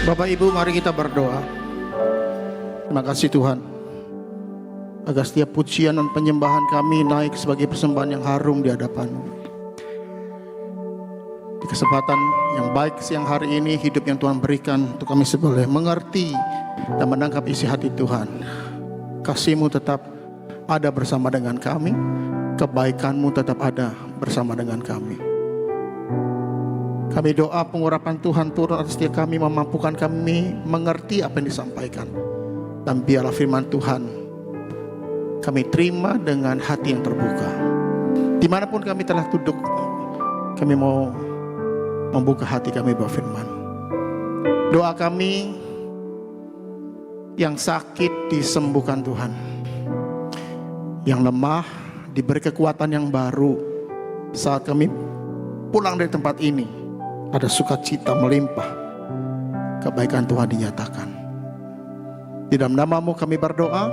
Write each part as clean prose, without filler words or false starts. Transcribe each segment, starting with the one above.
Bapak Ibu, mari kita berdoa. Terima kasih Tuhan, agar setiap pujian dan penyembahan kami naik sebagai persembahan yang harum di hadapan-Mu. Di kesempatan yang baik siang hari ini, hidup yang Tuhan berikan untuk kami boleh mengerti dan menangkap isi hati Tuhan. Kasih-Mu tetap ada bersama dengan kami, kebaikan-Mu tetap ada bersama dengan kami. Kami doa pengurapan Tuhan turun atas setiap kami, memampukan kami mengerti apa yang disampaikan. Dan biarlah firman Tuhan kami terima dengan hati yang terbuka. Dimanapun kami telah duduk, kami mau membuka hati kami buat firman. Doa kami, yang sakit disembuhkan Tuhan, yang lemah diberi kekuatan yang baru. Saat kami pulang dari tempat ini, ada sukacita melimpah, kebaikan Tuhan dinyatakan. Di dalam nama-Mu kami berdoa,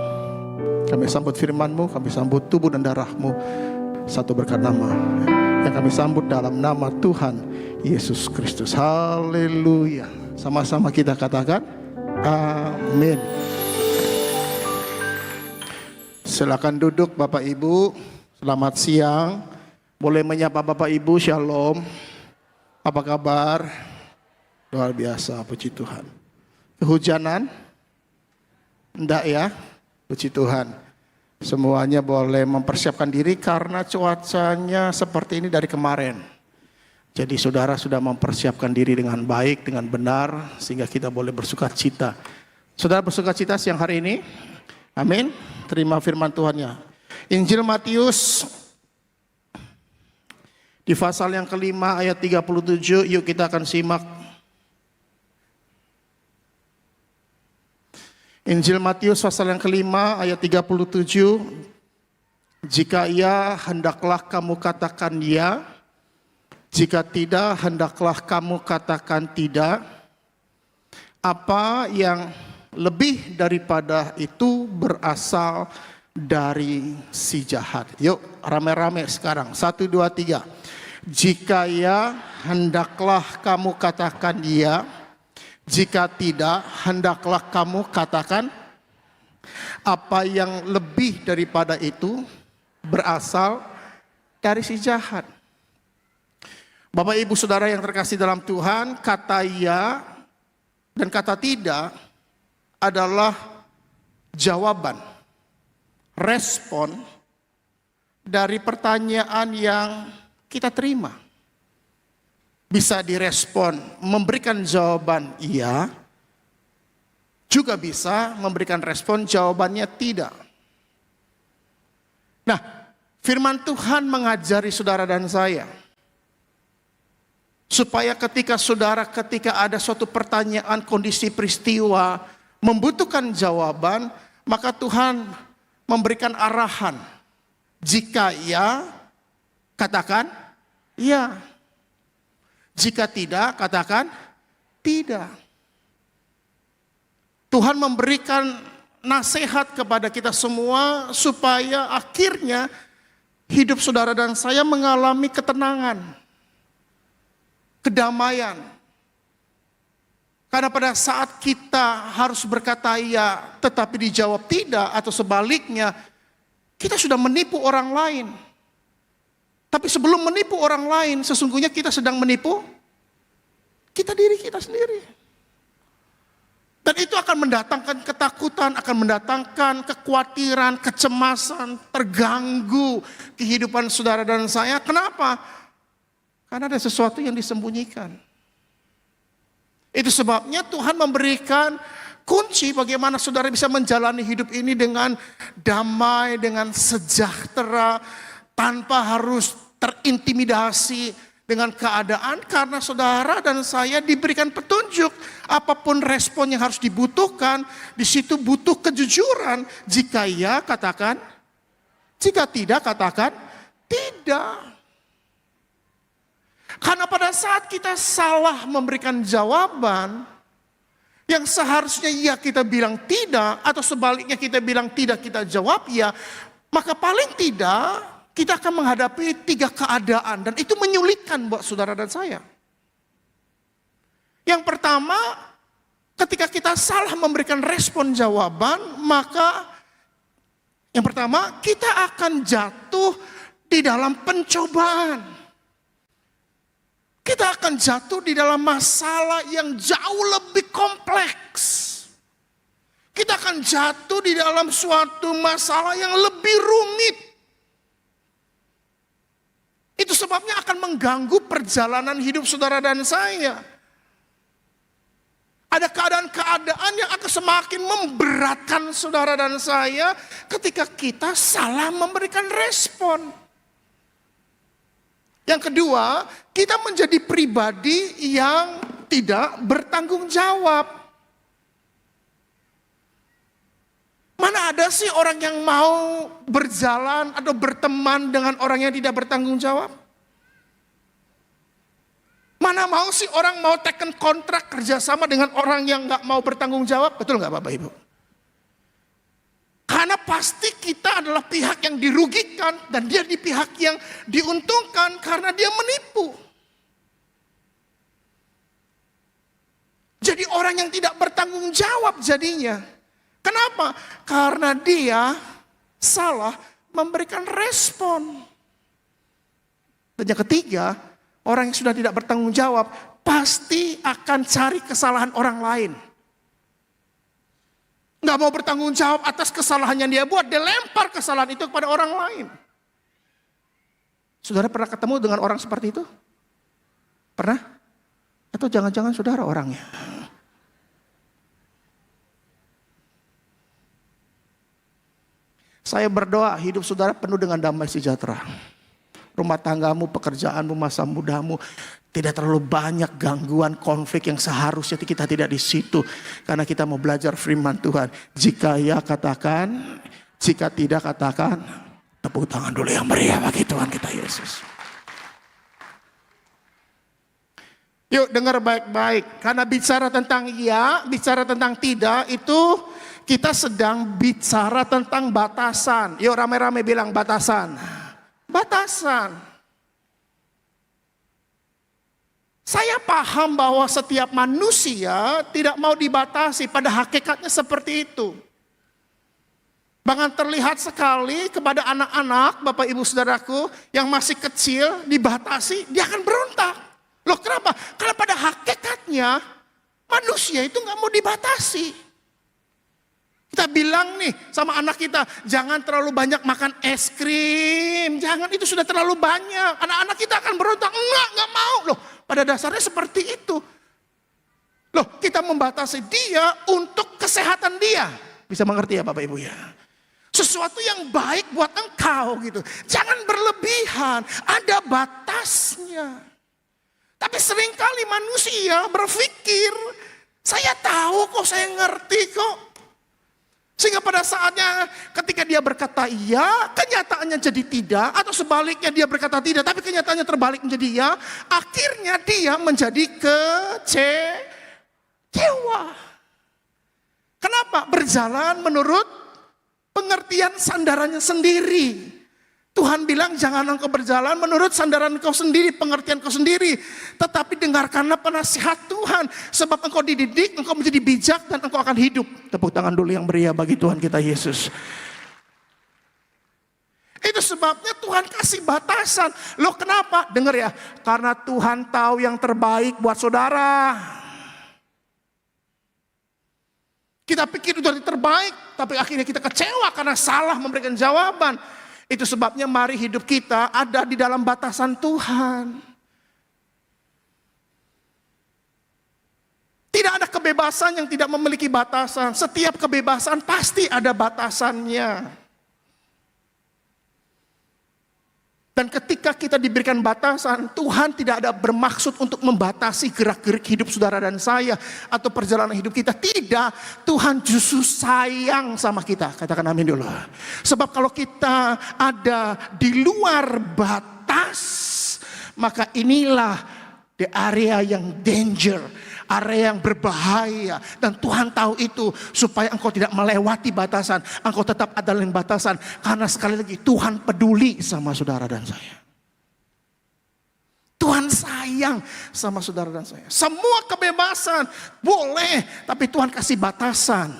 kami sambut firman-Mu, kami sambut tubuh dan darah-Mu, satu berkat nama yang kami sambut dalam nama Tuhan Yesus Kristus. Haleluya. Sama-sama kita katakan amin. Silakan duduk Bapak Ibu. Selamat siang. Boleh menyapa Bapak Ibu, shalom. Apa kabar? Luar biasa, puji Tuhan. Kehujanan? Enggak ya? Puji Tuhan. Semuanya boleh mempersiapkan diri karena cuacanya seperti ini dari kemarin. Jadi saudara sudah mempersiapkan diri dengan baik, dengan benar, sehingga kita boleh bersuka cita. Saudara bersuka cita siang hari ini? Amin. Terima firman Tuhannya. Injil Matius di pasal yang kelima ayat 37, yuk kita akan simak. Injil Matius pasal yang kelima ayat 37. Jika iya, hendaklah kamu katakan ya. Jika tidak, hendaklah kamu katakan tidak. Apa yang lebih daripada itu berasal dari si jahat. Yuk rame-rame sekarang. 1, 2, 3. Jika ya, hendaklah kamu katakan ya. Jika tidak, hendaklah kamu katakan. Apa yang lebih daripada itu berasal dari si jahat. Bapak Ibu Saudara yang terkasih dalam Tuhan, kata ya dan kata tidak adalah jawaban, respon dari pertanyaan yang kita terima. Bisa direspon memberikan jawaban iya, juga bisa memberikan respon jawabannya tidak. Nah, firman Tuhan mengajari saudara dan saya, supaya ketika ada suatu pertanyaan, kondisi peristiwa membutuhkan jawaban, maka Tuhan memberikan arahan. Jika ya, katakan ya. Jika tidak, katakan tidak. Tuhan memberikan nasihat kepada kita semua supaya akhirnya hidup saudara dan saya mengalami ketenangan, kedamaian. Karena pada saat kita harus berkata ya tetapi dijawab tidak, atau sebaliknya kita sudah menipu orang lain. Tapi sebelum menipu orang lain, sesungguhnya kita sedang menipu diri kita sendiri. Dan itu akan mendatangkan ketakutan, akan mendatangkan kekhawatiran, kecemasan, terganggu kehidupan saudara dan saya. Kenapa? Karena ada sesuatu yang disembunyikan. Itu sebabnya Tuhan memberikan kunci bagaimana saudara bisa menjalani hidup ini dengan damai, dengan sejahtera, tanpa harus terintimidasi dengan keadaan, karena saudara dan saya diberikan petunjuk. Apapun respon yang harus dibutuhkan, di situ butuh kejujuran. Jika ya, katakan. Jika tidak, katakan tidak. Karena pada saat kita salah memberikan jawaban, yang seharusnya ya kita bilang tidak, atau sebaliknya kita bilang tidak, kita jawab ya, maka paling tidak kita akan menghadapi 3 keadaan, dan itu menyulitkan buat saudara dan saya. Yang pertama, Ketika kita salah memberikan respon jawaban, maka yang pertama kita akan jatuh di dalam pencobaan. Kita akan jatuh di dalam masalah yang jauh lebih kompleks. Kita akan jatuh di dalam suatu masalah yang lebih rumit. Itu sebabnya akan mengganggu perjalanan hidup saudara dan saya. Ada keadaan-keadaan yang akan semakin memberatkan saudara dan saya ketika kita salah memberikan respon. Yang kedua, kita menjadi pribadi yang tidak bertanggung jawab. Mana ada sih orang yang mau berjalan atau berteman dengan orang yang tidak bertanggung jawab? Mana mau sih orang mau teken kontrak kerjasama dengan orang yang gak mau bertanggung jawab? Betul gak Bapak Ibu? Karena pasti kita adalah pihak yang dirugikan dan dia di pihak yang diuntungkan karena dia menipu. Jadi orang yang tidak bertanggung jawab jadinya. Kenapa? Karena dia salah memberikan respon. Dan yang ketiga, orang yang sudah tidak bertanggung jawab pasti akan cari kesalahan orang lain. Nggak mau bertanggung jawab atas kesalahan yang dia buat, dia lempar kesalahan itu kepada orang lain. Saudara pernah ketemu dengan orang seperti itu? Pernah? Atau jangan-jangan saudara orangnya? Saya berdoa hidup saudara penuh dengan damai sejahtera. Rumah tanggamu, pekerjaanmu, masa mudamu tidak terlalu banyak gangguan konflik yang seharusnya kita tidak di situ. Karena kita mau belajar firman Tuhan. Jika ya katakan, jika tidak katakan. Tepuk tangan dulu yang meriah bagi Tuhan kita Yesus. Yuk dengar baik-baik. Karena bicara tentang ya, bicara tentang tidak itu kita sedang bicara tentang batasan. Yuk rame-rame bilang batasan. Batasan. Saya paham bahwa setiap manusia tidak mau dibatasi, pada hakikatnya seperti itu. Bahkan terlihat sekali kepada anak-anak, Bapak Ibu Saudaraku, yang masih kecil dibatasi, dia akan berontak. Loh kenapa? Karena pada hakikatnya manusia itu gak mau dibatasi. Kita bilang nih sama anak kita, jangan terlalu banyak makan es krim. Jangan, itu sudah terlalu banyak. Anak-anak kita akan berontak, enggak mau. Loh, pada dasarnya seperti itu. Loh, kita membatasi dia untuk kesehatan dia. Bisa mengerti ya Bapak Ibu ya? Sesuatu yang baik buat engkau gitu. Jangan berlebihan, ada batasnya. Tapi seringkali manusia berpikir, saya tahu kok, saya ngerti kok. Sehingga pada saatnya ketika dia berkata iya, kenyataannya jadi tidak. Atau sebaliknya dia berkata tidak, tapi kenyataannya terbalik menjadi iya. Akhirnya dia menjadi kecewa. Kenapa? Berjalan menurut pengertian sandarannya sendiri. Tuhan bilang jangan engkau berjalan menurut sandaran engkau sendiri, pengertian engkau sendiri. Tetapi dengarkanlah penasihat Tuhan. Sebab engkau dididik, engkau menjadi bijak dan engkau akan hidup. Tepuk tangan dulu yang meriah bagi Tuhan kita Yesus. Itu sebabnya Tuhan kasih batasan. Loh kenapa? Dengar ya. Karena Tuhan tahu yang terbaik buat saudara. Kita pikir itu yang terbaik. Tapi akhirnya kita kecewa karena salah memberikan jawaban. Itu sebabnya mari hidup kita ada di dalam batasan Tuhan. Tidak ada kebebasan yang tidak memiliki batasan. Setiap kebebasan pasti ada batasannya. Dan ketika kita diberikan batasan, Tuhan tidak ada bermaksud untuk membatasi gerak-gerik hidup saudara dan saya. Atau perjalanan hidup kita. Tidak, Tuhan justru sayang sama kita. Katakan amin dulu. Sebab kalau kita ada di luar batas, maka inilah the area yang danger. Area yang berbahaya. Dan Tuhan tahu itu supaya engkau tidak melewati batasan. Engkau tetap ada dalam batasan. Karena sekali lagi Tuhan peduli sama saudara dan saya. Tuhan sayang. sayang sama saudara dan saya. Semua kebebasan boleh, tapi Tuhan kasih batasan.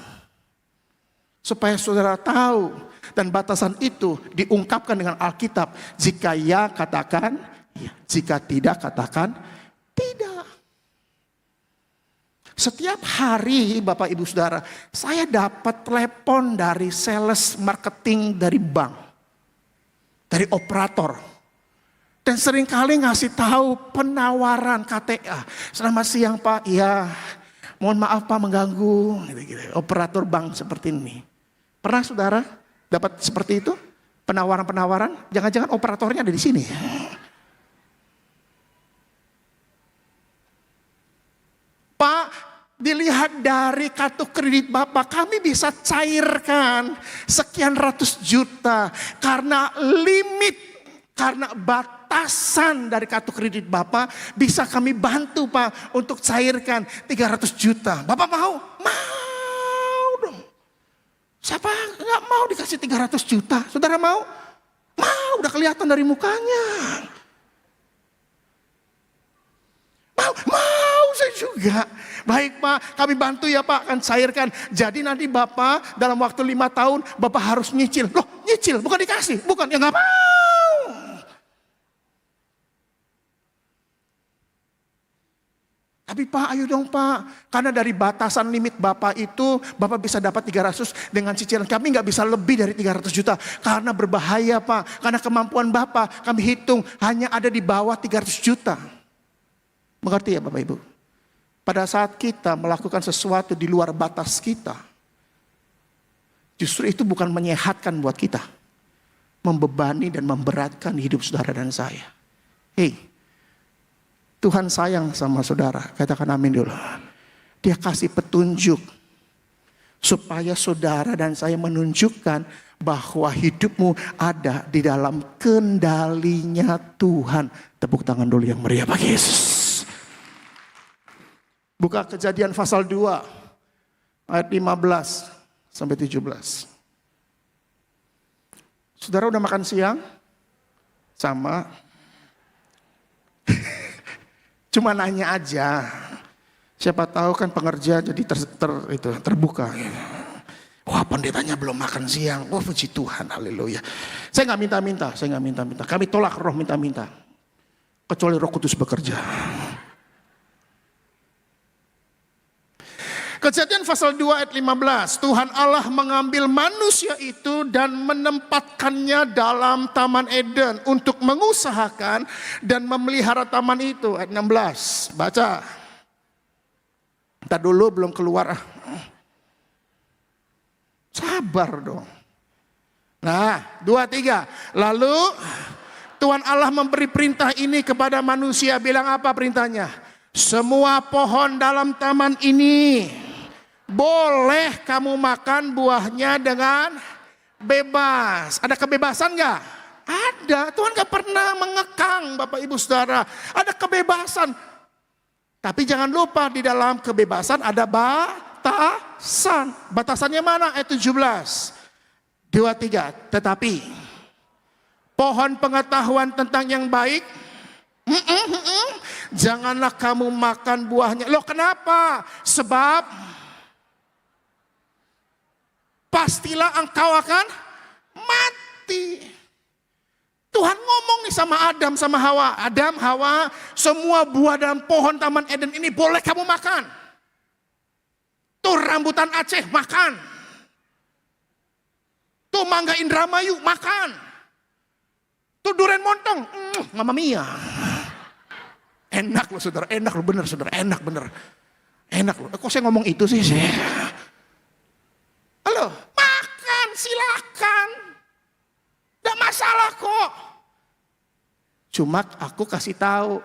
Supaya saudara tahu, dan batasan itu diungkapkan dengan Alkitab. Jika ya, katakan ya. Jika tidak, katakan tidak. Setiap hari Bapak Ibu Saudara, saya dapat telepon dari sales marketing dari bank. Dari operator. Dan seringkali ngasih tahu penawaran KTA. Selamat siang Pak, ya mohon maaf Pak mengganggu. Gitu. Operator bank seperti ini. Pernah saudara dapat seperti itu? Penawaran-penawaran, jangan-jangan operatornya ada di sini. Pak, dilihat dari kartu kredit Bapak, kami bisa cairkan sekian ratus juta karena limit, karena batasan dari kartu kredit Bapak bisa kami bantu Pak untuk cairkan 300 juta. Bapak mau? Mau dong. Siapa nggak mau dikasih 300 juta? Saudara mau? Mau, udah kelihatan dari mukanya. Mau saya juga. Baik Pak, kami bantu ya Pak, akan cairkan. Jadi nanti Bapak dalam waktu 5 tahun Bapak harus nyicil. Loh nyicil, bukan dikasih, bukan, ya nggak mau. Tapi Pak ayo dong Pak, karena dari batasan limit Bapak itu, Bapak bisa dapat 300 dengan cicilan. Kami nggak bisa lebih dari 300 juta, karena berbahaya Pak. Karena kemampuan Bapak kami hitung hanya ada di bawah 300 juta. Mengerti ya Bapak Ibu? Pada saat kita melakukan sesuatu di luar batas kita, justru itu bukan menyehatkan buat kita. Membebani dan memberatkan hidup saudara dan saya. Hei, Tuhan sayang sama saudara. Katakan amin dulu. Dia kasih petunjuk. Supaya saudara dan saya menunjukkan bahwa hidupmu ada di dalam kendalinya Tuhan. Tepuk tangan dulu yang meriah bagi Yesus. Buka Kejadian pasal 2 ayat 15 sampai 17. Saudara udah makan siang? Sama. Cuma nanya aja. Siapa tahu kan pengerja jadi terbuka. Wah pendetanya belum makan siang. Wah puji Tuhan, haleluya. Saya nggak minta-minta, Kami tolak roh minta-minta. Kecuali Roh Kudus bekerja. Kejadian pasal 2 ayat 15. Tuhan Allah mengambil manusia itu dan menempatkannya dalam Taman Eden untuk mengusahakan dan memelihara taman itu. Ayat 16. Baca. Ntar dulu belum keluar. Sabar dong. Nah, 2, 3. Lalu Tuhan Allah memberi perintah ini kepada manusia. Bilang apa perintahnya? Semua pohon dalam taman ini boleh kamu makan buahnya dengan bebas. Ada kebebasan gak? Ada. Tuhan gak pernah mengekang Bapak Ibu Saudara. Ada kebebasan. Tapi jangan lupa di dalam kebebasan ada batasan. Batasannya mana? Ayat 17. 2, 3. Tetapi pohon pengetahuan tentang yang baik, janganlah kamu makan buahnya. Loh kenapa? Sebab pastilah engkau akan mati. Tuhan ngomong nih sama Adam sama Hawa. Adam, Hawa, semua buah dalam pohon Taman Eden ini boleh kamu makan. Tuh rambutan Aceh, makan. Tuh mangga Indramayu, makan. Tuh durian montong, Mamma Mia. Enak loh saudara, enak loh bener saudara, enak bener. Enak loh, kok saya ngomong itu sih? Halo, makan silakan. Tidak masalah kok. Cuma aku kasih tahu,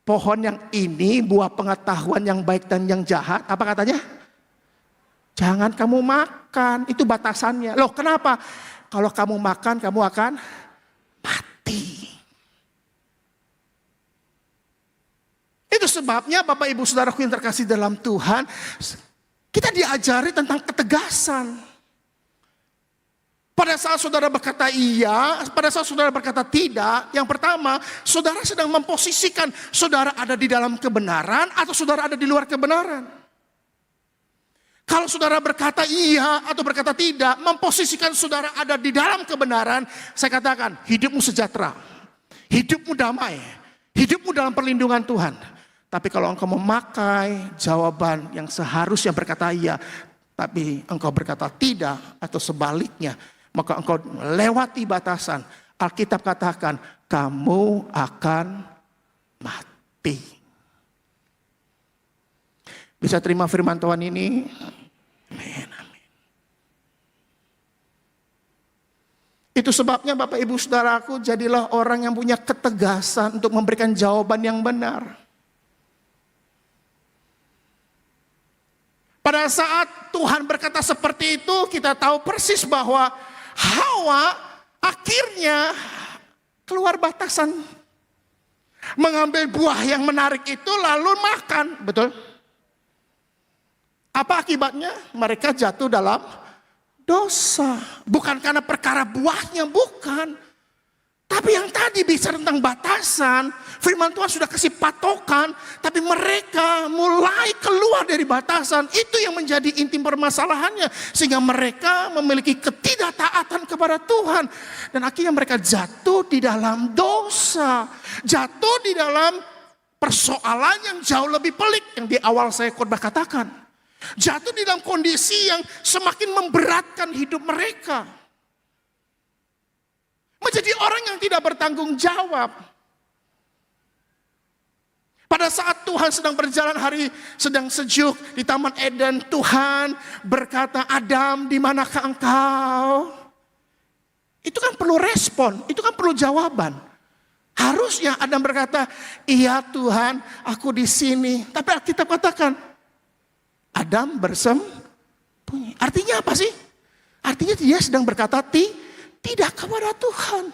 pohon yang ini buah pengetahuan yang baik dan yang jahat. Apa katanya? Jangan kamu makan, itu batasannya. Loh kenapa? Kalau kamu makan kamu akan mati. Itu sebabnya Bapak Ibu Saudaraku yang terkasih dalam Tuhan, kita diajari tentang ketegasan. Pada saat saudara berkata iya, pada saat saudara berkata tidak, yang pertama, saudara sedang memposisikan saudara ada di dalam kebenaran atau saudara ada di luar kebenaran. Kalau saudara berkata iya atau berkata tidak, memposisikan saudara ada di dalam kebenaran, saya katakan hidupmu sejahtera, hidupmu damai, hidupmu dalam perlindungan Tuhan. Tapi kalau engkau memakai jawaban yang seharusnya berkata iya, tapi engkau berkata tidak atau sebaliknya, maka engkau lewati batasan. Alkitab katakan, kamu akan mati. Bisa terima firman Tuhan ini? Amin, amin. Itu sebabnya Bapak Ibu Saudaraku, jadilah orang yang punya ketegasan untuk memberikan jawaban yang benar. Pada saat Tuhan berkata seperti itu, kita tahu persis bahwa Hawa akhirnya keluar batasan. Mengambil buah yang menarik itu lalu makan. Betul? Apa akibatnya? Mereka jatuh dalam dosa. Bukan karena perkara buahnya, bukan. Tapi yang tadi bicara tentang batasan, firman Tuhan sudah kasih patokan, tapi mereka mulai keluar dari batasan. Itu yang menjadi inti permasalahannya. Sehingga mereka memiliki ketidaktaatan kepada Tuhan. Dan akhirnya mereka jatuh di dalam dosa. Jatuh di dalam persoalan yang jauh lebih pelik yang di awal saya khotbah katakan. Jatuh di dalam kondisi yang semakin memberatkan hidup mereka. Menjadi orang yang tidak bertanggung jawab. Pada saat Tuhan sedang berjalan, hari sedang sejuk di Taman Eden, Tuhan berkata, Adam, di manakah engkau? Itu kan perlu respon, itu kan perlu jawaban. Harusnya Adam berkata, iya Tuhan, aku di sini. Tapi kita katakan, Adam bersembunyi. Artinya apa sih? Artinya dia sedang berkata tidak kepada Tuhan.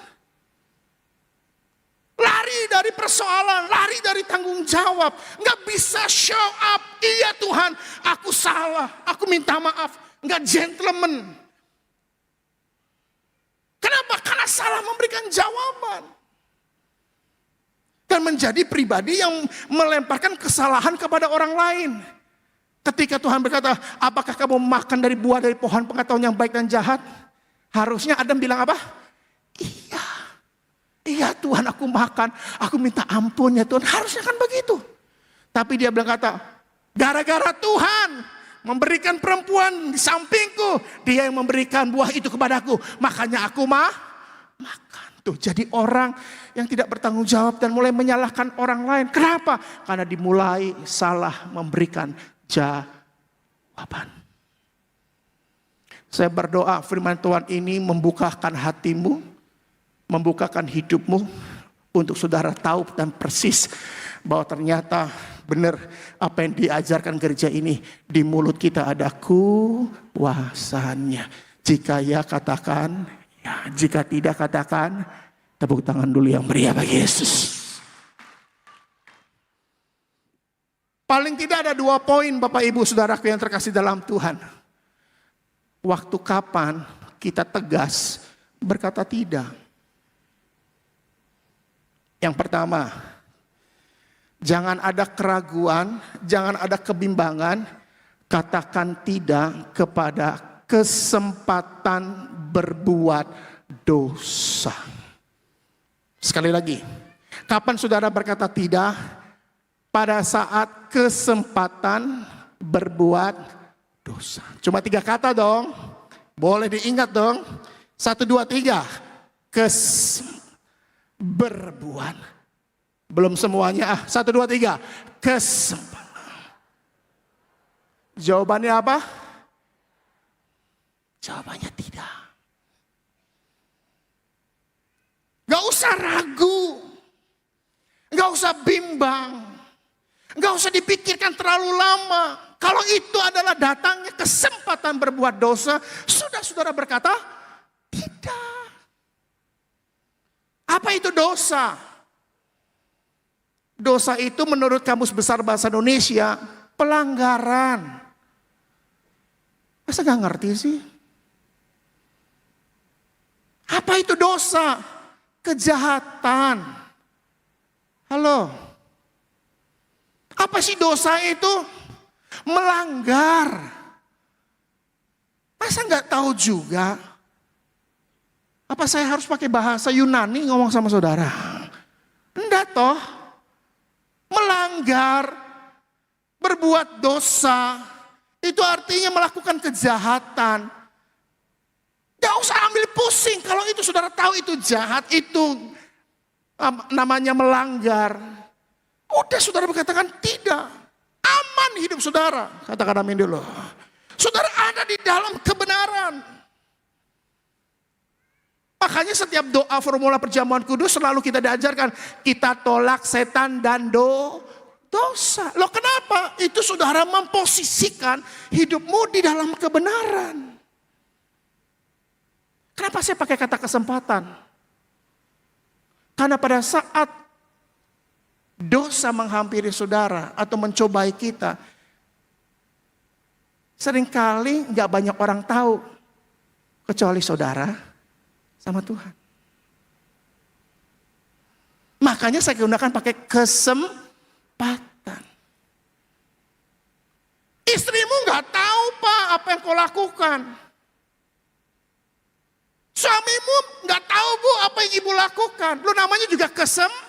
Lari dari persoalan, lari dari tanggung jawab. Nggak bisa show up. Iya Tuhan, aku salah. Aku minta maaf. Nggak gentleman. Kenapa? Karena salah memberikan jawaban. Dan menjadi pribadi yang melemparkan kesalahan kepada orang lain. Ketika Tuhan berkata, apakah kamu makan dari buah dari pohon pengetahuan yang baik dan jahat? Harusnya Adam bilang apa? Iya. Iya Tuhan, aku makan. Aku minta ampun ya Tuhan. Harusnya kan begitu. Tapi dia bilang kata, gara-gara Tuhan memberikan perempuan di sampingku. Dia yang memberikan buah itu kepadaku. Makanya aku makan. Tuh, jadi orang yang tidak bertanggung jawab dan mulai menyalahkan orang lain. Kenapa? Karena dimulai salah memberikan jawaban. Saya berdoa firman Tuhan ini membukakan hatimu, membukakan hidupmu untuk saudara tahu dan persis bahwa ternyata benar apa yang diajarkan gereja ini, di mulut kita ada kuasanya. Jika ya katakan, ya, jika tidak katakan, tepuk tangan dulu yang meriah bagi Yesus. Paling tidak ada 2 poin Bapak Ibu Saudaraku yang terkasih dalam Tuhan. Waktu kapan kita tegas berkata tidak? Yang pertama, jangan ada keraguan, jangan ada kebimbangan, katakan tidak kepada kesempatan berbuat dosa. Sekali lagi, kapan saudara berkata tidak? Pada saat kesempatan berbuat dosa. Cuma 3 kata dong. Boleh diingat dong. 1, 2, 3. Berbuat. Belum semuanya. 1, 2, 3. Kesempatan. Jawabannya apa? Jawabannya tidak. Gak usah ragu. Gak usah bimbang. Gak usah dipikirkan terlalu lama. Kalau itu adalah datangnya kesempatan berbuat dosa, sudah saudara berkata, tidak. Apa itu dosa? Dosa itu menurut Kamus Besar Bahasa Indonesia, pelanggaran. Masa gak ngerti sih? Apa itu dosa? Kejahatan. Halo. Apa sih dosa itu? Melanggar. Masa nggak tahu juga? Apa saya harus pakai bahasa Yunani ngomong sama saudara? Enggak toh. Melanggar, berbuat dosa, itu artinya melakukan kejahatan. Gak usah ambil pusing kalau itu saudara tahu itu jahat, itu namanya melanggar. Udah saudara berkatakan tidak, aman hidup saudara. Katakan amin dulu. Saudara ada di dalam kebenaran. Makanya setiap doa formula perjamuan kudus selalu kita diajarkan, kita tolak setan dan dosa. Loh kenapa? Itu saudara memposisikan hidupmu di dalam kebenaran. Kenapa saya pakai kata kesempatan? Karena pada saat dosa menghampiri saudara atau mencobai kita, seringkali gak banyak orang tahu kecuali saudara sama Tuhan. Makanya saya gunakan pakai kesempatan. Istrimu gak tahu Pak apa yang kau lakukan. Suamimu gak tahu Bu apa yang ibu lakukan. Lu namanya juga kesempatan.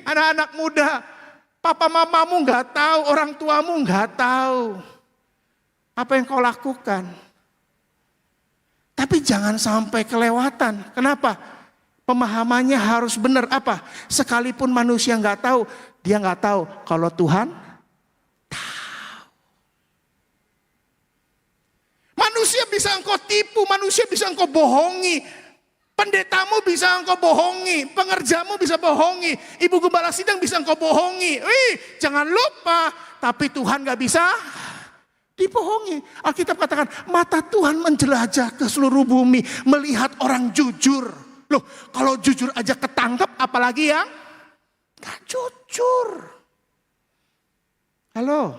Anak-anak muda, papa mamamu gak tahu, orang tuamu gak tahu apa yang kau lakukan. Tapi jangan sampai kelewatan. Kenapa? Pemahamannya harus benar. Apa? Sekalipun manusia nggak tahu, dia nggak tahu kalau Tuhan tahu. Manusia bisa engkau tipu, manusia bisa engkau bohongi. Pendetamu bisa engkau bohongi, pengerjamu bisa bohongi, ibu gembala sidang bisa engkau bohongi. Jangan lupa, tapi Tuhan nggak bisa dibohongi. Alkitab katakan mata Tuhan menjelajah ke seluruh bumi, melihat orang jujur. Loh, kalau jujur aja ketangkep, apalagi yang gak jujur. Halo?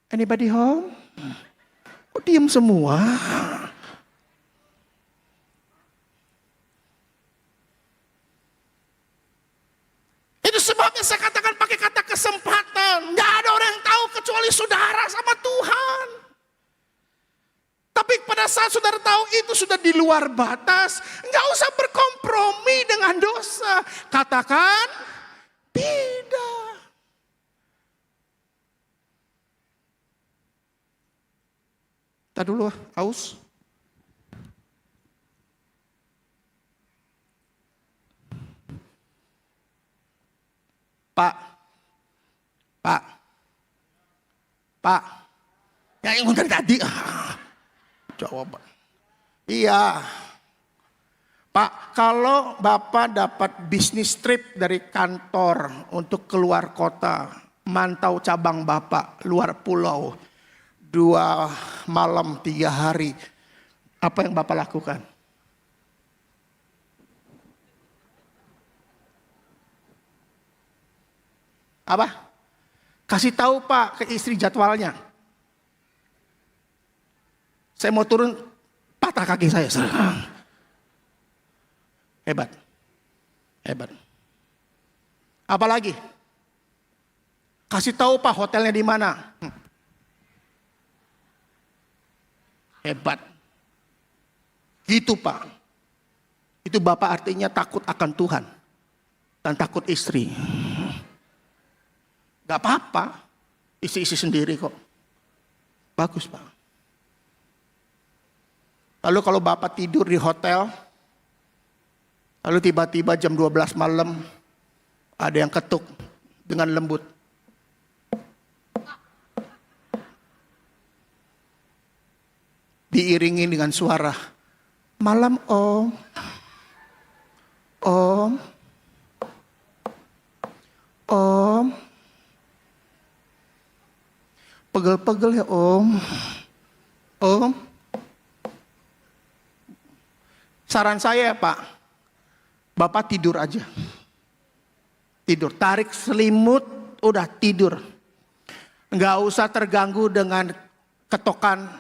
Anybody home? Kok diem semua? Itu sebabnya saya katakan pakai kata kesempatan. Gak ada orang yang tahu kecuali saudara sama Tuhan. Tapi pada saat saudara tahu itu sudah di luar batas, gak usah berkompromi dengan dosa. Katakan tidak. Kita dulu haus. Pak, yang ngundang tadi, jawaban. Iya, Pak, kalau Bapak dapat bisnis trip dari kantor untuk keluar kota, mantau cabang Bapak, luar pulau, 2 malam 3 hari, apa yang Bapak lakukan? Apa? Kasih tahu Pak ke istri jadwalnya. Saya mau turun, patah kaki saya. Hebat. Hebat. Apalagi? Kasih tahu Pak hotelnya di mana. Hebat. Gitu Pak. Itu Bapak artinya takut akan Tuhan. Dan takut istri. Gak apa-apa, isi-isi sendiri kok. Bagus Pak. Lalu kalau Bapak tidur di hotel, lalu tiba-tiba jam 12 malam, ada yang ketuk dengan lembut. Diiringi dengan suara, malam Om, Om, Om. Pegel-pegel ya Om. Om. Saran saya Pak, Bapak tidur aja. Tidur, tarik selimut, udah tidur. Nggak usah terganggu dengan ketokan.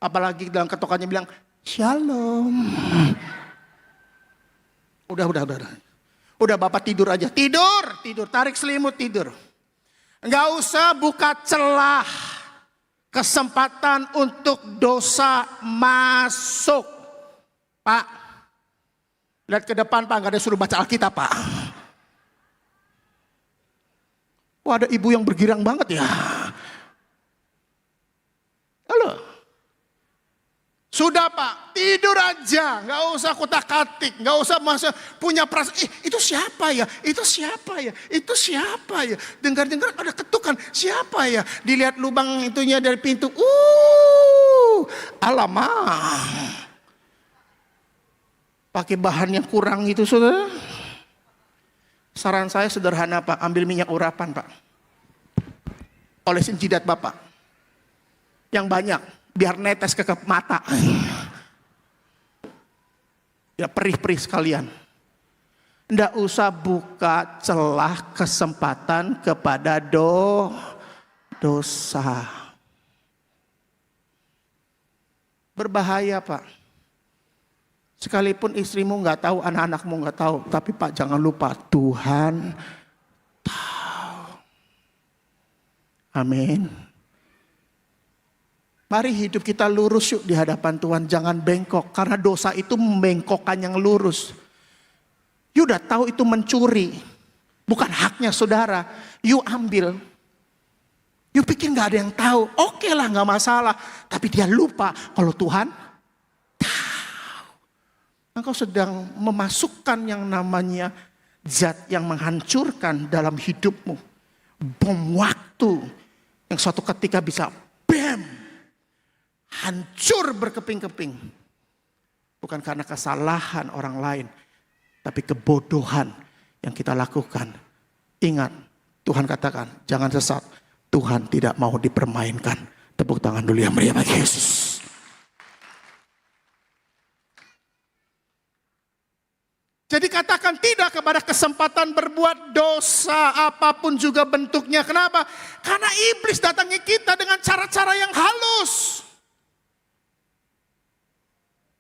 Apalagi dalam ketokannya bilang, shalom. Udah. Udah Bapak tidur aja. Tidur. Tarik selimut, tidur. Enggak usah buka celah kesempatan untuk dosa masuk. Pak, lihat ke depan Pak, enggak ada suruh baca Alkitab Pak. Wah, ada ibu yang bergirang banget ya. Halo. Sudah Pak, tidur aja, nggak usah kutak-katik, nggak usah punya perasaan. Itu siapa ya? Itu siapa ya? Itu siapa ya? Dengar-dengar ada ketukan, siapa ya? Dilihat lubang itunya dari pintu, alamak. Pakai bahan yang kurang itu saudara. Saran saya sederhana Pak, ambil minyak urapan Pak. Olesin jidat Bapak. Yang banyak. Biar netes ke mata. Ya perih-perih sekalian. Nggak usah buka celah kesempatan kepada dosa. Berbahaya Pak. Sekalipun istrimu nggak tahu, anak-anakmu nggak tahu. Tapi Pak jangan lupa Tuhan tahu. Amin. Mari hidup kita lurus yuk di hadapan Tuhan. Jangan bengkok. Karena dosa itu membengkokkan yang lurus. You udah tahu itu mencuri. Bukan haknya saudara. You ambil. You pikir gak ada yang tahu. Oke lah gak masalah. Tapi dia lupa kalau Tuhan tahu. Engkau sedang memasukkan yang namanya zat yang menghancurkan dalam hidupmu. Bom waktu. Yang suatu ketika bisa bam. Hancur berkeping-keping. Bukan karena kesalahan orang lain. Tapi kebodohan yang kita lakukan. Ingat, Tuhan katakan, jangan sesat. Tuhan tidak mau dipermainkan. Tepuk tangan dulu yang meriah bagi Yesus. Jadi katakan tidak kepada kesempatan berbuat dosa apapun juga bentuknya. Kenapa? Karena iblis datangi kita dengan cara-cara yang halus.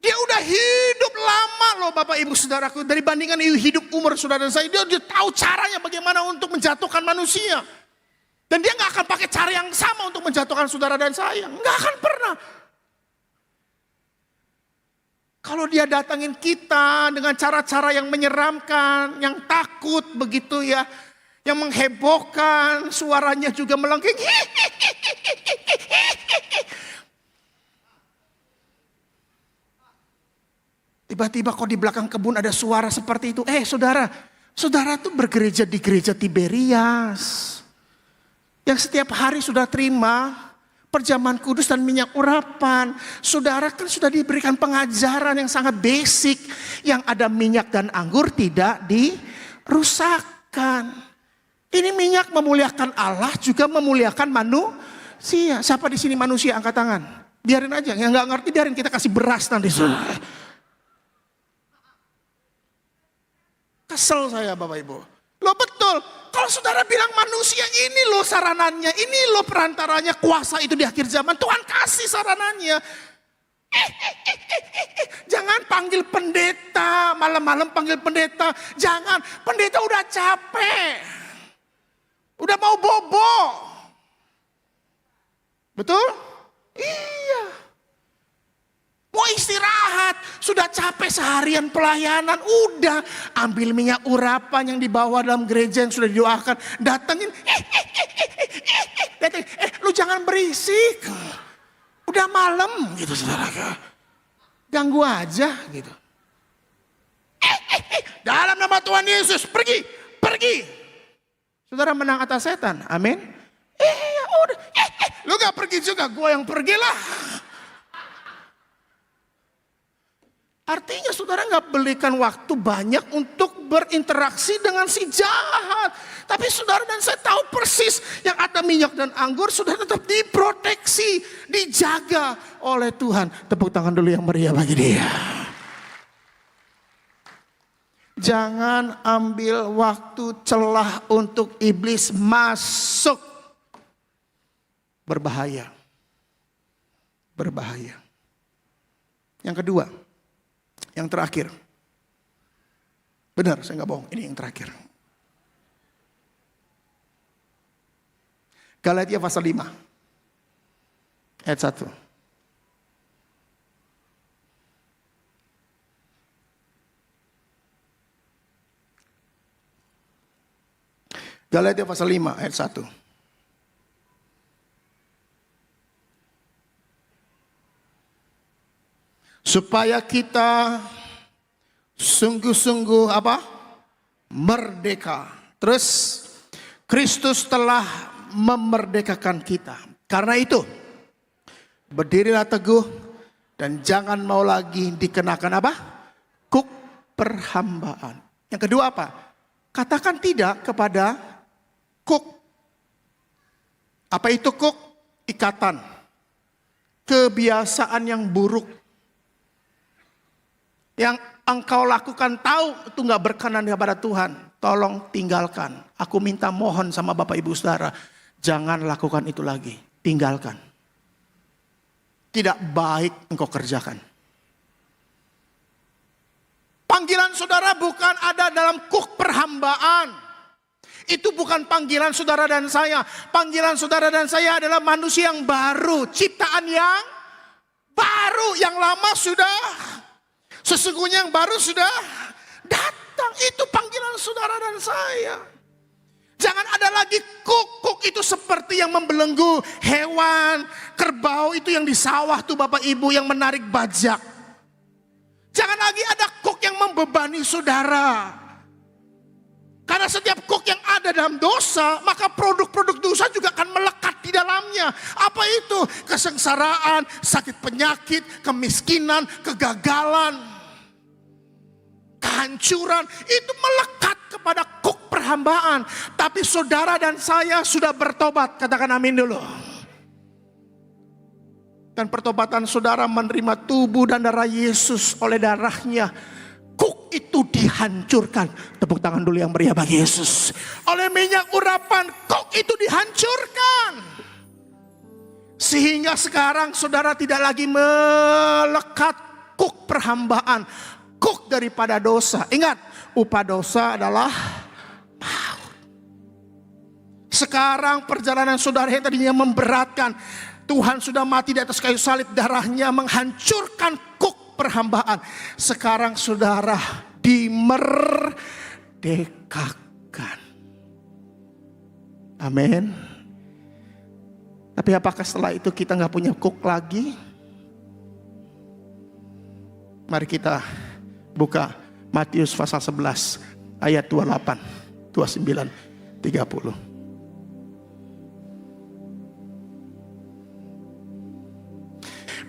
Dia udah hidup lama loh Bapak Ibu Saudaraku. Dari bandingan hidup umur saudara dan saya. Dia tahu caranya bagaimana untuk menjatuhkan manusia. Dan dia gak akan pakai cara yang sama untuk menjatuhkan saudara dan saya. Gak akan pernah. Kalau dia datangin kita dengan cara-cara yang menyeramkan. Yang takut begitu ya. Yang menghebohkan. Suaranya juga melengking. Tiba-tiba kok di belakang kebun ada suara seperti itu. Saudara tuh bergereja di gereja Tiberias. Yang setiap hari sudah terima perjamuan kudus dan minyak urapan. Saudara kan sudah diberikan pengajaran yang sangat basic. Yang ada minyak dan anggur tidak dirusakkan. Ini minyak memuliakan Allah juga memuliakan manusia. Siapa di sini manusia angkat tangan. Biarin aja, yang gak ngerti biarin kita kasih beras nanti saudara. Kesel saya Bapak Ibu. Loh betul. Kalau saudara bilang manusia ini loh saranannya. Ini loh perantaranya kuasa itu di akhir zaman. Tuhan kasih saranannya. Jangan panggil pendeta. Malam-malam panggil pendeta. Jangan. Pendeta udah capek. Udah mau bobo. Betul? Iya. Mau istirahat, sudah capek seharian pelayanan, udah ambil minyak urapan yang dibawa dalam gereja yang sudah didoakan, datengin, lu jangan berisik, udah malam gitu saudara, ganggu aja gitu. Dalam nama Tuhan Yesus, pergi. Saudara menang atas setan, amin. Ya udah, lu gak pergi juga, gua yang pergilah. Artinya saudara gak belikan waktu banyak untuk berinteraksi dengan si jahat. Tapi saudara dan saya tahu persis yang ada minyak dan anggur sudah tetap diproteksi, dijaga oleh Tuhan. Tepuk tangan dulu yang meriah bagi dia. Jangan ambil waktu celah untuk iblis masuk. berbahaya. Berbahaya. Yang kedua, yang terakhir. Benar, saya nggak bohong, ini yang terakhir. Galatia pasal 5, ayat 1. Galatia pasal 5, ayat 1. Supaya kita sungguh-sungguh merdeka. Terus Kristus telah memerdekakan kita. Karena itu berdirilah teguh dan jangan mau lagi dikenakan kuk perhambaan. Yang kedua apa? Katakan tidak kepada kuk. Apa itu kuk? Ikatan. Kebiasaan yang buruk. Yang engkau lakukan tahu itu gak berkenan kepada Tuhan. Tolong tinggalkan. Aku minta mohon sama Bapak Ibu Saudara. Jangan lakukan itu lagi. Tinggalkan. Tidak baik engkau kerjakan. Panggilan saudara bukan ada dalam kuk perhambaan. Itu bukan panggilan saudara dan saya. Panggilan saudara dan saya adalah manusia yang baru. Ciptaan yang baru. Yang lama sudah. Sesungguhnya yang baru sudah datang. Itu panggilan saudara dan saya. Jangan ada lagi kuk. Kuk itu seperti yang membelenggu hewan. Kerbau itu yang di sawah tuh Bapak Ibu yang menarik bajak. Jangan lagi ada kuk yang membebani saudara. Karena setiap kuk yang ada dalam dosa, maka produk-produk dosa juga akan melekat di dalamnya. Apa itu? Kesengsaraan, sakit penyakit, kemiskinan, kegagalan, kehancuran. Itu melekat kepada kuk perhambaan. Tapi saudara dan saya sudah bertobat. Katakan amin dulu. Dan pertobatan saudara menerima tubuh dan darah Yesus oleh darahnya. Kuk itu dihancurkan. Tepuk tangan dulu yang meriah bagi Yesus. Oleh minyak urapan kuk itu dihancurkan. Sehingga sekarang saudara tidak lagi melekat kuk perhambaan. Kuk daripada dosa. Ingat, upah dosa adalah maut. Sekarang perjalanan saudara yang tadinya memberatkan. Tuhan sudah mati di atas kayu salib, darahnya menghancurkan kuk perhambaan. Sekarang saudara dimerdekakan. Amin. Tapi apakah setelah itu kita gak punya kuk lagi? Mari kita buka Matius pasal 11 ayat 28, 29, 30.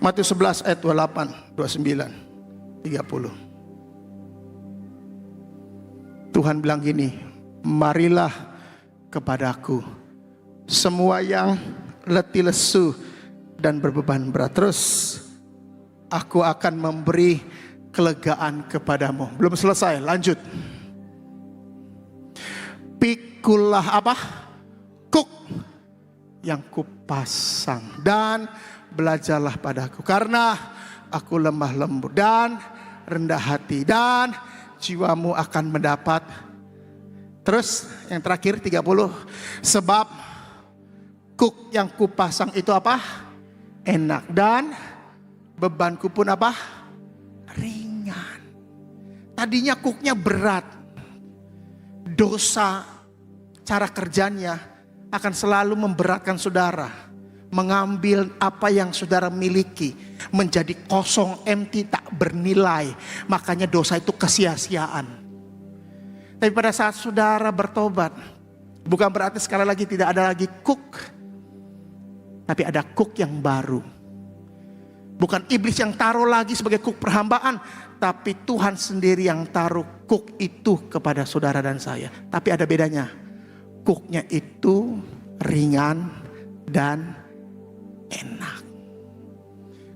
Matius 11 ayat 28, 29, 30. Tuhan bilang gini, marilah kepadaku semua yang letih lesu dan berbeban berat. Terus aku akan memberi kelegaan kepadamu. Belum selesai, lanjut. Pikulah kuk yang kupasang dan belajarlah padaku karena aku lemah lembut dan rendah hati dan jiwamu akan mendapat. Terus yang terakhir 30. Sebab kuk yang kupasang itu enak dan bebanku pun ringan. Tadinya kuknya berat. Dosa cara kerjanya akan selalu memberatkan saudara. Mengambil apa yang saudara miliki. Menjadi kosong, empty, tak bernilai. Makanya dosa itu kesia-siaan. Tapi pada saat saudara bertobat. Bukan berarti sekali lagi tidak ada lagi kuk. Tapi ada kuk yang baru. Bukan iblis yang taruh lagi sebagai kuk perhambaan. Tapi Tuhan sendiri yang taruh kuk itu kepada saudara dan saya. Tapi ada bedanya. Kuknya itu ringan dan enak.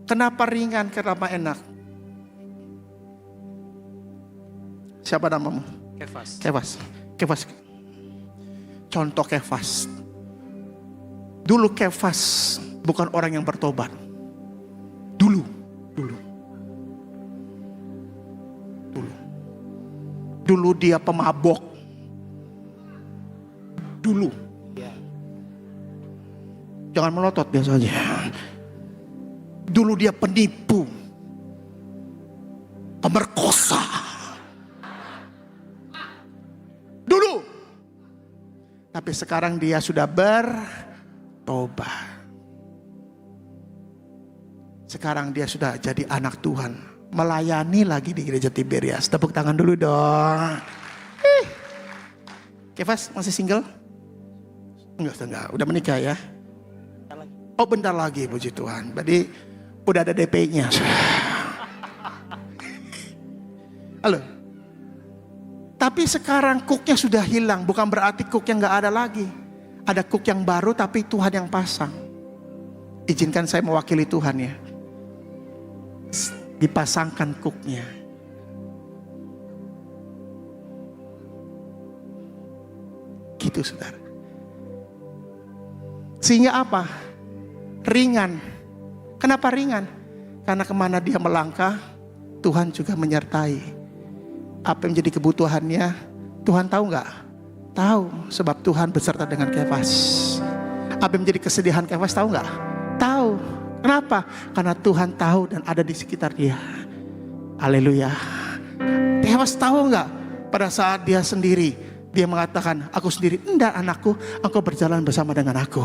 Kenapa ringan? Kenapa enak? Siapa namamu? Kefas. Contoh Kefas. Dulu Kefas bukan orang yang bertobat. Dulu. Dulu dia pemabok. Dulu. Jangan melotot biasa aja. Dulu dia penipu. Pemerkosa. Dulu. Tapi sekarang dia sudah bertobat. Sekarang dia sudah jadi anak Tuhan. Melayani lagi di gereja Tiberias. Tepuk tangan dulu dong. Kefas masih single? Enggak. Udah menikah ya? Oh bentar lagi, puji Tuhan. Berarti udah ada DP-nya. Halo. Tapi sekarang cooknya sudah hilang. Bukan berarti cook yang gak ada lagi. Ada cook yang baru tapi Tuhan yang pasang. Izinkan saya mewakili Tuhan ya. Dipasangkan cooknya. Gitu saudara. Sehingga apa? Ringan. Kenapa ringan? Karena kemana dia melangkah, Tuhan juga menyertai. Apa yang menjadi kebutuhannya, Tuhan tahu gak? Tahu, sebab Tuhan beserta dengan Kefas. Apa yang menjadi kesedihan Kefas tahu gak? Tahu. Kenapa? Karena Tuhan tahu dan ada di sekitar dia. Haleluya. Kefas tahu gak? Pada saat dia sendiri, dia mengatakan, aku sendiri. Enggak anakku, engkau berjalan bersama dengan aku.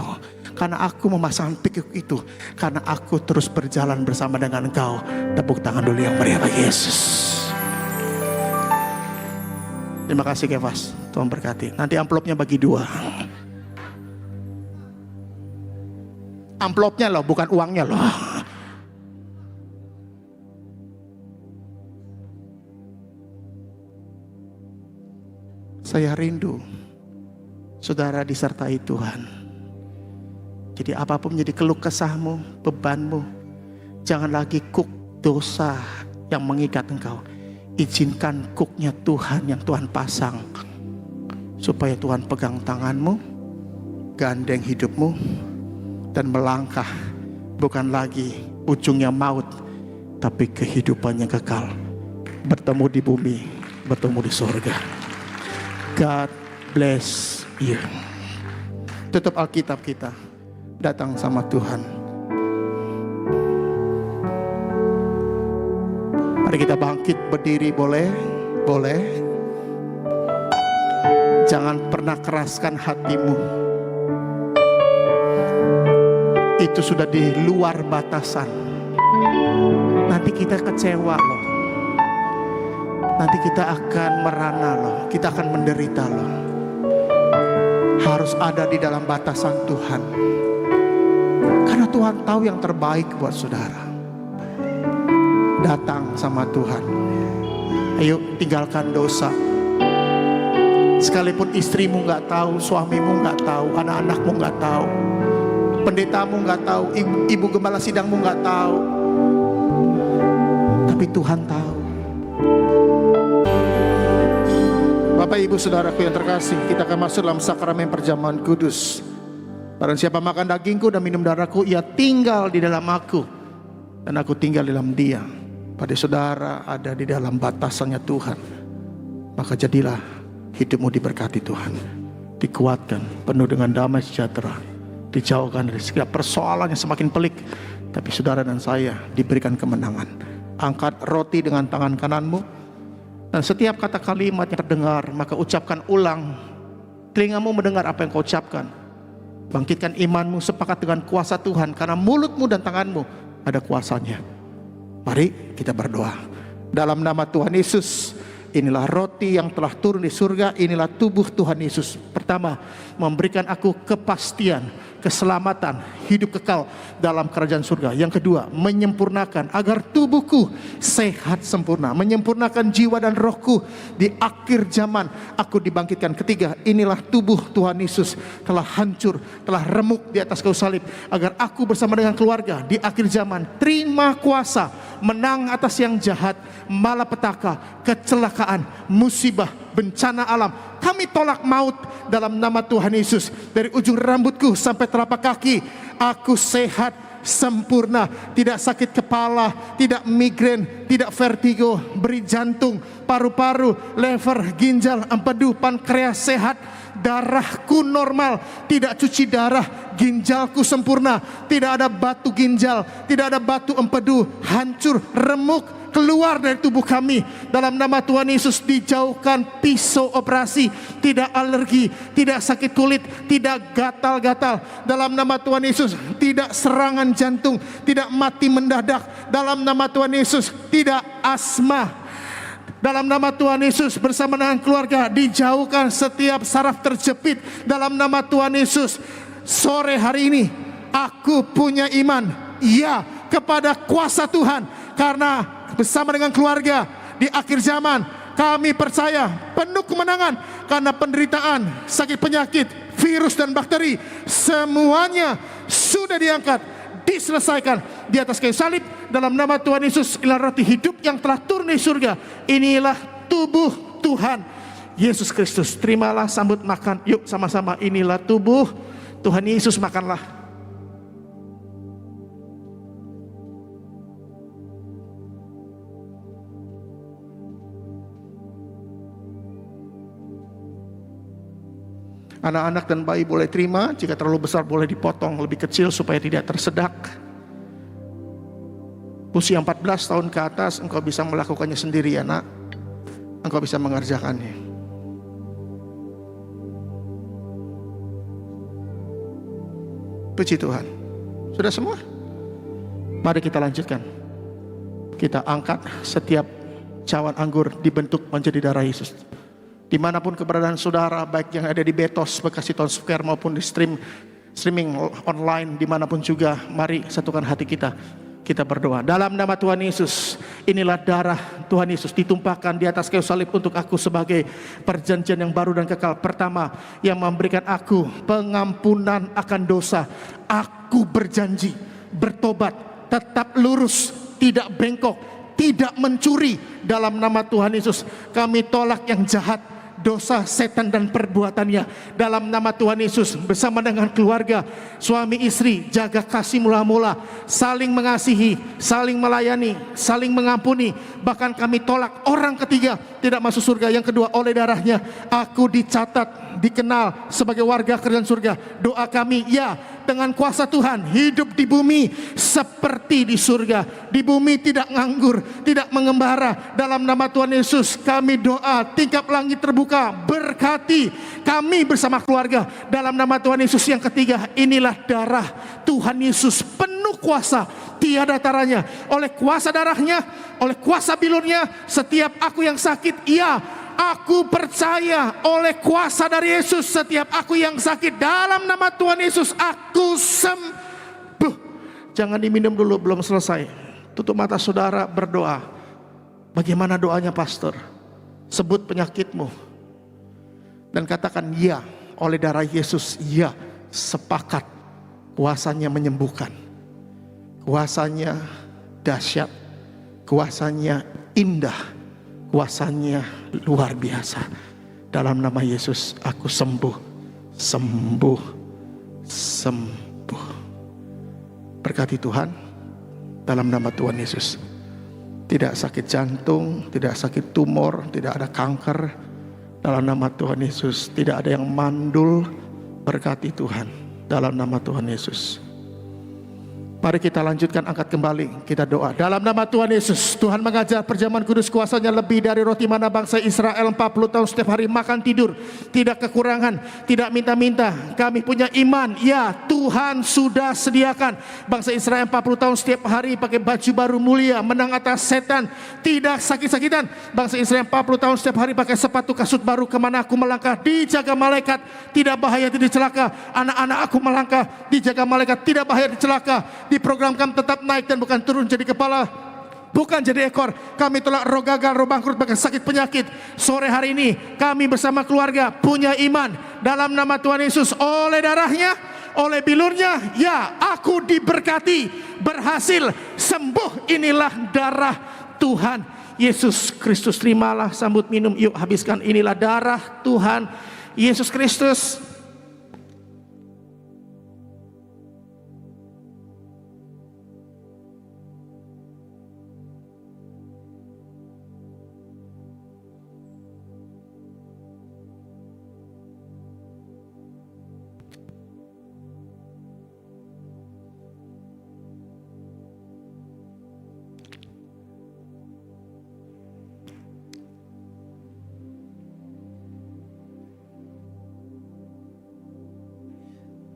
Karena aku memasang pikuk itu. Karena aku terus berjalan bersama dengan engkau. Tepuk tangan dulu yang meriah bagi Yesus. Terima kasih Kefas. Tuhan berkati. Nanti amplopnya bagi 2. Amplopnya loh, bukan uangnya loh. Saya rindu saudara disertai Tuhan. Jadi apapun menjadi keluh kesahmu, bebanmu, jangan lagi kuk dosa yang mengikat engkau. Izinkan kuknya Tuhan yang Tuhan pasang. Supaya Tuhan pegang tanganmu, gandeng hidupmu, dan melangkah bukan lagi ujungnya maut, tapi kehidupan yang kekal. Bertemu di bumi, bertemu di surga. God bless you. Tutup Alkitab kita. Datang sama Tuhan. Mari kita bangkit berdiri, boleh? Boleh. Jangan pernah keraskan hatimu. Itu sudah di luar batasan. Nanti kita kecewa loh. Nanti kita akan merana loh. Kita akan menderita loh. Harus ada di dalam batasan Tuhan. Karena Tuhan tahu yang terbaik buat saudara. Datang sama Tuhan. Ayo tinggalkan dosa. Sekalipun istrimu gak tahu, suamimu gak tahu, anak-anakmu gak tahu, pendetamu gak tahu, ibu gembala sidangmu gak tahu, tapi Tuhan tahu. Bapak ibu saudaraku yang terkasih, kita akan masuk dalam sakramen perjamuan kudus. Barang siapa makan dagingku dan minum darahku, ia tinggal di dalam aku dan aku tinggal di dalam dia. Pada saudara ada di dalam batasannya Tuhan, maka jadilah hidupmu diberkati Tuhan, dikuatkan, penuh dengan damai sejahtera, dijauhkan dari segala persoalan yang semakin pelik, tapi saudara dan saya diberikan kemenangan. Angkat roti dengan tangan kananmu, dan setiap kata kalimat yang terdengar, maka ucapkan ulang. Telingamu mendengar apa yang kau ucapkan. Bangkitkan imanmu sepakat dengan kuasa Tuhan, karena mulutmu dan tanganmu ada kuasanya. Mari kita berdoa. Dalam nama Tuhan Yesus, inilah roti yang telah turun di surga, inilah tubuh Tuhan Yesus. Pertama, memberikan aku kepastian, keselamatan, hidup kekal dalam kerajaan surga. Yang kedua, menyempurnakan agar tubuhku sehat sempurna, menyempurnakan jiwa dan rohku di akhir zaman aku dibangkitkan. Ketiga, inilah tubuh Tuhan Yesus telah hancur, telah remuk di atas kayu salib, agar aku bersama dengan keluarga di akhir zaman terima kuasa, menang atas yang jahat, malapetaka, kecelakaan, musibah, bencana alam. Kami tolak maut dalam nama Tuhan Yesus. Dari ujung rambutku sampai telapak kaki, aku sehat sempurna, tidak sakit kepala, tidak migrain, tidak vertigo, beri jantung, paru-paru, lever, ginjal, empedu, pankreas sehat, darahku normal, tidak cuci darah, ginjalku sempurna, tidak ada batu ginjal, tidak ada batu empedu, hancur, remuk, keluar dari tubuh kami. Dalam nama Tuhan Yesus dijauhkan pisau operasi, tidak alergi, tidak sakit kulit, tidak gatal-gatal. Dalam nama Tuhan Yesus tidak serangan jantung, tidak mati mendadak. Dalam nama Tuhan Yesus tidak asma. Dalam nama Tuhan Yesus bersama dengan keluarga dijauhkan setiap saraf terjepit. Dalam nama Tuhan Yesus, sore hari ini aku punya iman, ya, kepada kuasa Tuhan. Karena bersama dengan keluarga di akhir zaman kami percaya penuh kemenangan, karena penderitaan, sakit penyakit, virus dan bakteri semuanya sudah diangkat, diselesaikan di atas kayu salib. Dalam nama Tuhan Yesus, inilah roti hidup yang telah turun dari surga. Inilah tubuh Tuhan Yesus Kristus. Terimalah, sambut makan. Yuk sama-sama, inilah tubuh Tuhan Yesus, makanlah. Anak-anak dan bayi boleh terima, jika terlalu besar boleh dipotong lebih kecil supaya tidak tersedak. Usia 14 tahun ke atas engkau bisa melakukannya sendiri ya nak. Engkau bisa mengerjakannya. Puji Tuhan. Sudah semua? Mari kita lanjutkan. Kita angkat setiap cawan anggur dibentuk menjadi darah Yesus. Dimanapun keberadaan saudara, baik yang ada di Betos, Bekasi Town Square maupun di streaming online, dimanapun juga, mari satukan hati kita. Kita berdoa. Dalam nama Tuhan Yesus, inilah darah Tuhan Yesus ditumpahkan di atas kayu salib untuk aku sebagai perjanjian yang baru dan kekal. Pertama, yang memberikan aku pengampunan akan dosa. Aku berjanji bertobat, tetap lurus, tidak bengkok, tidak mencuri. Dalam nama Tuhan Yesus, kami tolak yang jahat, dosa, setan dan perbuatannya. Dalam nama Tuhan Yesus, bersama dengan keluarga, suami istri, jaga kasih mula-mula, saling mengasihi, saling melayani, saling mengampuni. Bahkan kami tolak orang ketiga tidak masuk surga. Yang kedua, oleh darahnya aku dicatat, dikenal sebagai warga kerajaan surga. Doa kami, ya, dengan kuasa Tuhan hidup di bumi seperti di surga. Di bumi tidak nganggur, tidak mengembara. Dalam nama Tuhan Yesus kami doa, tingkap langit terbuka, berkati kami bersama keluarga. Dalam nama Tuhan Yesus. Yang ketiga, inilah darah Tuhan Yesus, penuh kuasa, tiada taranya. Oleh kuasa darahnya, oleh kuasa bilurnya, setiap aku yang sakit, ya, aku percaya oleh kuasa dari Yesus, setiap aku yang sakit, dalam nama Tuhan Yesus aku sembuh. Jangan diminum dulu, belum selesai. Tutup mata saudara, berdoa. Bagaimana doanya pastor? Sebut penyakitmu dan katakan, ya, oleh darah Yesus, ya, sepakat, kuasanya menyembuhkan, kuasanya dahsyat, kuasanya indah, kuasanya luar biasa. Dalam nama Yesus aku sembuh, sembuh, sembuh. Berkati Tuhan, dalam nama Tuhan Yesus. Tidak sakit jantung, tidak sakit tumor, tidak ada kanker. Dalam nama Tuhan Yesus, tidak ada yang mandul. Berkati Tuhan, dalam nama Tuhan Yesus. Mari kita lanjutkan, angkat kembali, kita doa. Dalam nama Tuhan Yesus, Tuhan mengajar perjamuan kudus, kuasanya lebih dari roti mana bangsa Israel 40 tahun setiap hari makan tidur, tidak kekurangan, tidak minta-minta. Kami punya iman, ya, Tuhan sudah sediakan. Bangsa Israel 40 tahun setiap hari pakai baju baru mulia, menang atas setan, tidak sakit-sakitan. Bangsa Israel 40 tahun setiap hari pakai sepatu kasut baru, kemana aku melangkah dijaga malaikat, tidak bahaya, tidak celaka. Anak-anak aku melangkah dijaga malaikat, tidak bahaya, tidak celaka. Diprogramkan tetap naik dan bukan turun, jadi kepala bukan jadi ekor. Kami tolak roh gagal, roh bangkrut, bahkan sakit penyakit. Sore hari ini kami bersama keluarga punya iman. Dalam nama Tuhan Yesus, oleh darahnya, oleh bilurnya, ya, aku diberkati, berhasil sembuh. Inilah darah Tuhan Yesus Kristus, terimalah, sambut minum, yuk habiskan. Inilah darah Tuhan Yesus Kristus.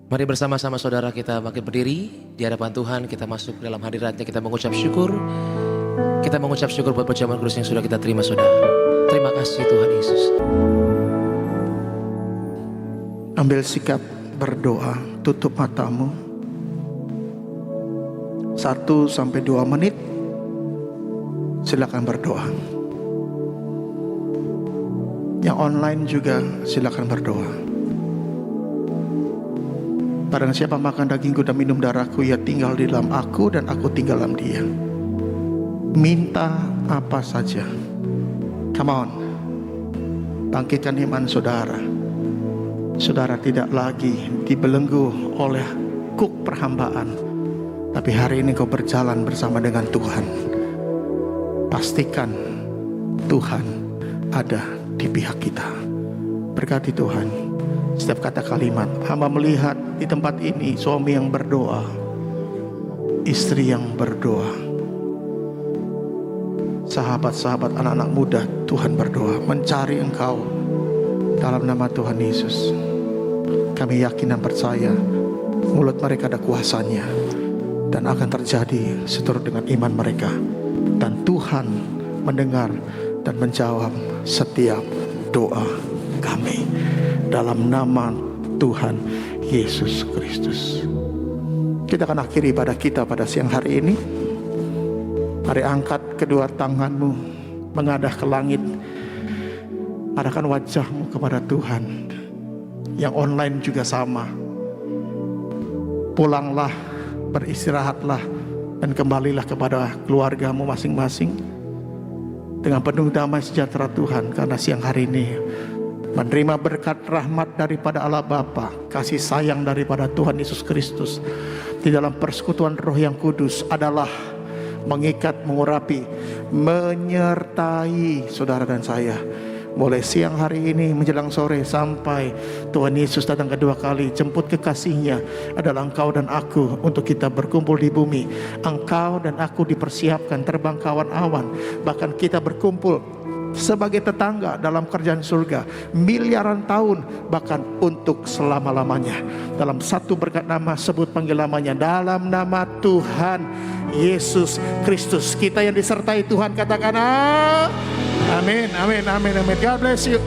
Mari bersama-sama saudara kita makin berdiri di hadapan Tuhan, kita masuk dalam hadiratnya, kita mengucap syukur. Kita mengucap syukur buat perjamuan kudus yang sudah kita terima saudara. Terima kasih Tuhan Yesus. Ambil sikap berdoa, tutup matamu. 1 sampai 2 menit. Silakan berdoa. Yang online juga silakan berdoa. Barang siapa makan dagingku dan minum darahku, ia tinggal di dalam aku dan aku tinggal dalam dia. Minta apa saja. Come on. Bangkitkan iman saudara. Saudara tidak lagi dibelenggu oleh kuk perhambaan, tapi hari ini kau berjalan bersama dengan Tuhan. Pastikan Tuhan ada di pihak kita. Berkati Tuhan setiap kata kalimat. Hamba melihat di tempat ini suami yang berdoa, istri yang berdoa, sahabat-sahabat, anak-anak muda. Tuhan berdoa mencari Engkau dalam nama Tuhan Yesus. Kami yakin dan percaya mulut mereka ada kuasanya dan akan terjadi seturut dengan iman mereka, dan Tuhan mendengar dan menjawab setiap doa kami dalam nama Tuhan Yesus Kristus. Kita akan akhiri ibadah kita pada siang hari ini. Mari angkat kedua tanganmu mengadah ke langit. Arahkan wajahmu kepada Tuhan. Yang online juga sama. Pulanglah, beristirahatlah, dan kembalilah kepada keluargamu masing-masing dengan penuh damai sejahtera Tuhan, karena siang hari ini menerima berkat rahmat daripada Allah Bapa, kasih sayang daripada Tuhan Yesus Kristus di dalam persekutuan Roh yang Kudus adalah mengikat, mengurapi, menyertai saudara dan saya mulai siang hari ini menjelang sore sampai Tuhan Yesus datang kedua kali. Jemput kekasihnya adalah engkau dan aku untuk kita berkumpul di bumi. Engkau dan aku dipersiapkan terbang kawan awan, bahkan kita berkumpul sebagai tetangga dalam kerajaan surga miliaran tahun, bahkan untuk selama-lamanya. Dalam satu berkat nama, sebut panggil namanya, dalam nama Tuhan Yesus Kristus. Kita yang disertai Tuhan katakan amin, amin, amin, amin. God bless you.